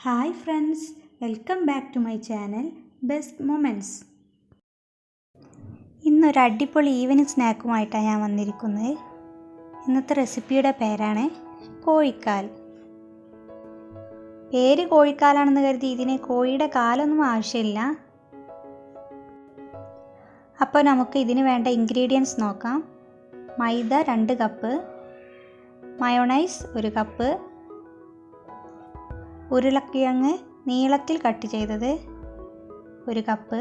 Hi friends, welcome back to my channel best moments. ഇന്നൊരു അടിപൊളി evening സ്നാക്കുമായിട്ടാണ് ഞാൻ വന്നിരിക്കുന്നത്. ഇന്നത്തെ റെസിപ്പിയുടെ പേരാണ് കോഴിക്കാൽ. പേര് കോഴിക്കാലാണെന്ന് കരുതി ഇതിന് കോഴിയുടെ കാലൊന്നും ആവശ്യമില്ല. അപ്പോൾ നമുക്ക് ഇതിന് വേണ്ട ഇൻഗ്രീഡിയൻസ് നോക്കാം. മൈദ 2 കപ്പ്, മയോണൈസ് 1 കപ്പ്, ഉരുളക്കിഴങ്ങ് നീളത്തിൽ കട്ട് ചെയ്തത് 1 കപ്പ്,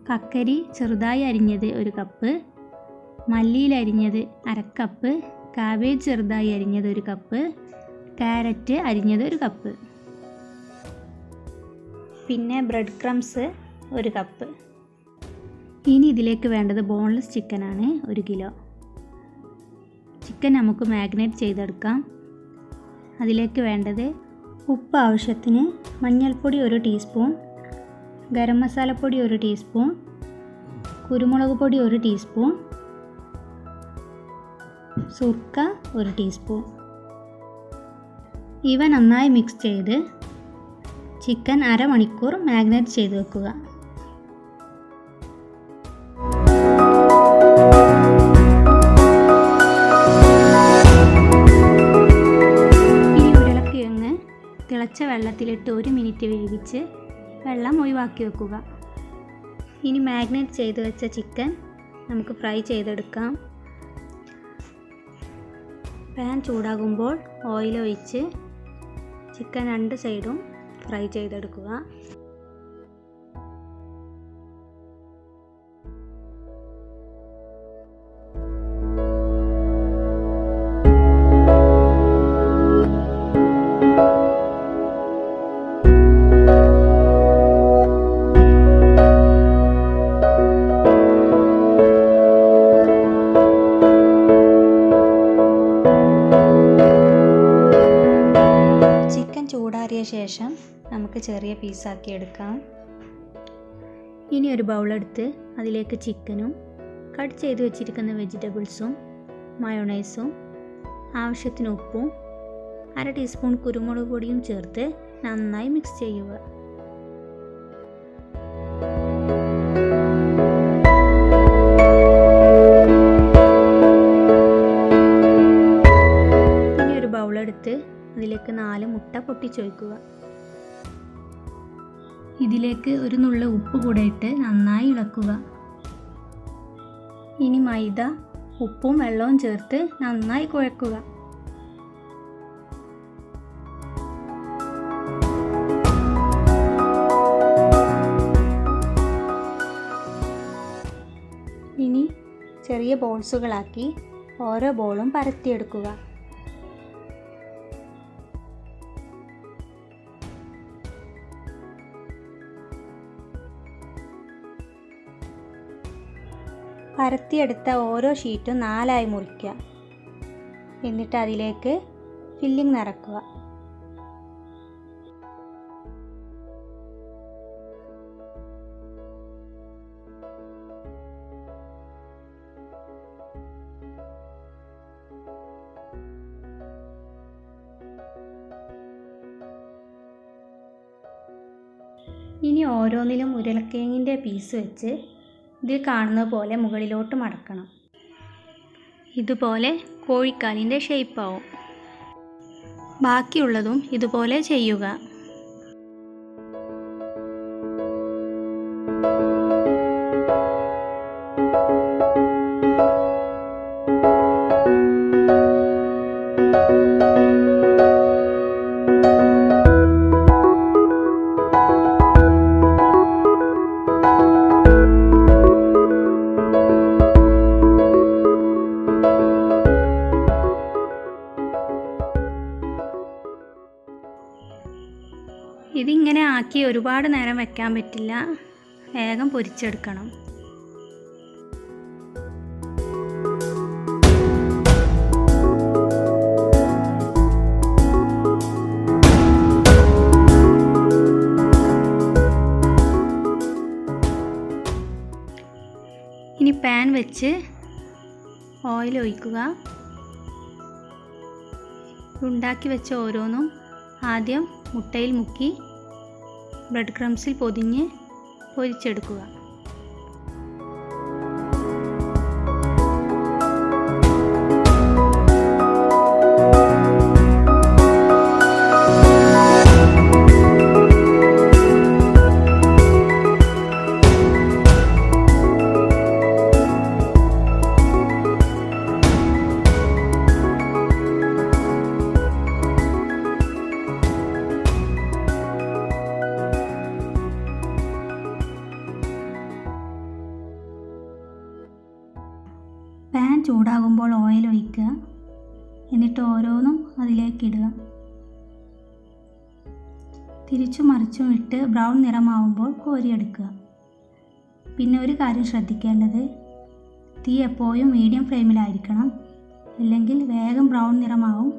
കക്കരി ചെറുതായി അരിഞ്ഞത് 1 കപ്പ്, മല്ലിയിൽ അരിഞ്ഞത് 1/2 കപ്പ്, കാബേജ് ചെറുതായി അരിഞ്ഞത് 1 കപ്പ്, ക്യാരറ്റ് അരിഞ്ഞത് 1 കപ്പ്, പിന്നെ ബ്രെഡ് ക്രംസ് 1 കപ്പ്. ഇനി ഇതിലേക്ക് വേണ്ടത് ബോൺലെസ് ചിക്കനാണ് 1 കിലോ. ചിക്കൻ നമുക്ക് മാഗ്നേറ്റ് ചെയ്തെടുക്കാം. അതിലേക്ക് വേണ്ടത് ഉപ്പ് ആവശ്യത്തിന്, മഞ്ഞൾപ്പൊടി 1 ടീസ്പൂൺ, ഗരം മസാലപ്പൊടി 1 ടീസ്പൂൺ, കുരുമുളക് പൊടി 1 ടീസ്പൂൺ, സുർക്ക 1 ടീസ്പൂൺ. ഇവ നന്നായി മിക്സ് ചെയ്ത് ചിക്കൻ അരമണിക്കൂർ മാഗ്നേറ്റ് ചെയ്ത് വെക്കുക. തിളച്ച വെള്ളത്തിലിട്ട് 1 മിനിറ്റ് വേവിച്ച് വെള്ളം ഒഴിവാക്കി വെക്കുക. ഇനി മാഗ്നേറ്റ് ചെയ്ത് വെച്ച ചിക്കൻ നമുക്ക് ഫ്രൈ ചെയ്തെടുക്കാം. പാൻ ചൂടാകുമ്പോൾ ഓയിൽ ഒഴിച്ച് ചിക്കൻ 2 സൈഡും ഫ്രൈ ചെയ്തെടുക്കുക. ചൂടാറിയ ശേഷം നമുക്ക് ചെറിയ പീസാക്കി എടുക്കാം. ഇനി ഒരു ബൗളെടുത്ത് അതിലേക്ക് ചിക്കനും കട്ട് ചെയ്ത് വെച്ചിരിക്കുന്ന വെജിറ്റബിൾസും മയോണൈസും ആവശ്യത്തിന് ഉപ്പും 1/2 ടീസ്പൂൺ കുരുമുളക് പൊടിയും ചേർത്ത് നന്നായി മിക്സ് ചെയ്യുക. ഇനി ഒരു ബൗളെടുത്ത് അതിലേക്ക് 4 മുട്ട പൊട്ടിച്ചൊഴിക്കുക. ഇതിലേക്ക് ഒരു നുള്ള് ഉപ്പ് കൂടെ ഇട്ട് നന്നായി ഇളക്കുക. ഇനി മൈദ, ഉപ്പും വെള്ളവും ചേർത്ത് നന്നായി കുഴക്കുക. ഇനി ചെറിയ ബോൾസുകളാക്കി ഓരോ ബോളും പരത്തിയെടുക്കുക. പരത്തിയെടുത്ത ഓരോ ഷീറ്റും 4ആയി മുറിക്കുക. എന്നിട്ട് അതിലേക്ക് ഫില്ലിംഗ് നിറക്കുക. ഇനി ഓരോന്നിലും ഉരുളക്കിഴങ്ങിൻ്റെ പീസ് വെച്ച് ഇതിൽ കാണുന്ന പോലെ മുകളിലോട്ട് മടക്കണം. ഇതുപോലെ കോഴിക്കാലിൻ്റെ ഷേപ്പാവും. ബാക്കിയുള്ളതും ഇതുപോലെ ചെയ്യുക. ഇതിങ്ങനെ ആക്കി ഒരുപാട് നേരം വെക്കാൻ പറ്റില്ല, വേഗം പൊരിച്ചെടുക്കണം. ഇനി പാൻ വെച്ച് ഓയിൽ ഒഴിക്കുക. ഉണ്ടാക്കി വെച്ച ഓരോന്നും ആദ്യം മുട്ടയിൽ മുക്കി ബ്രെഡ് ക്രംസിൽ പൊതിഞ്ഞ് പൊരിച്ചെടുക്കുക. പാൻ ചൂടാകുമ്പോൾ ഓയിൽ ഒഴിക്കുക. എന്നിട്ട് ഓരോന്നും അതിലേക്ക് ഇടുക. തിരിച്ചും മറിച്ചും ഇട്ട് ബ്രൗൺ നിറമാവുമ്പോൾ കോരിയെടുക്കുക. പിന്നെ ഒരു കാര്യം ശ്രദ്ധിക്കേണ്ടത്, തീ എപ്പോഴും മീഡിയം ഫ്ലെയിമിലായിരിക്കണം. അല്ലെങ്കിൽ വേഗം ബ്രൗൺ നിറമാവും,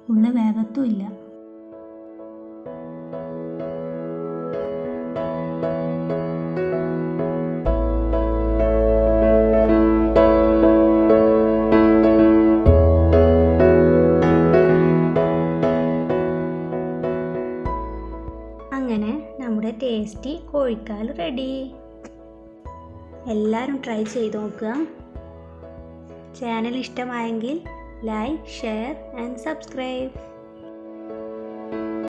ഉള്ളിൽ വേഗത്തുമില്ല. അങ്ങനെ നമ്മുടെ ടേസ്റ്റി കോഴിക്കാൽ റെഡി. എല്ലാവരും ട്രൈ ചെയ്ത് നോക്കുക. ചാനൽ ഇഷ്ടമായെങ്കിൽ ലൈക്ക്, ഷെയർ ആൻഡ് സബ്സ്ക്രൈബ്.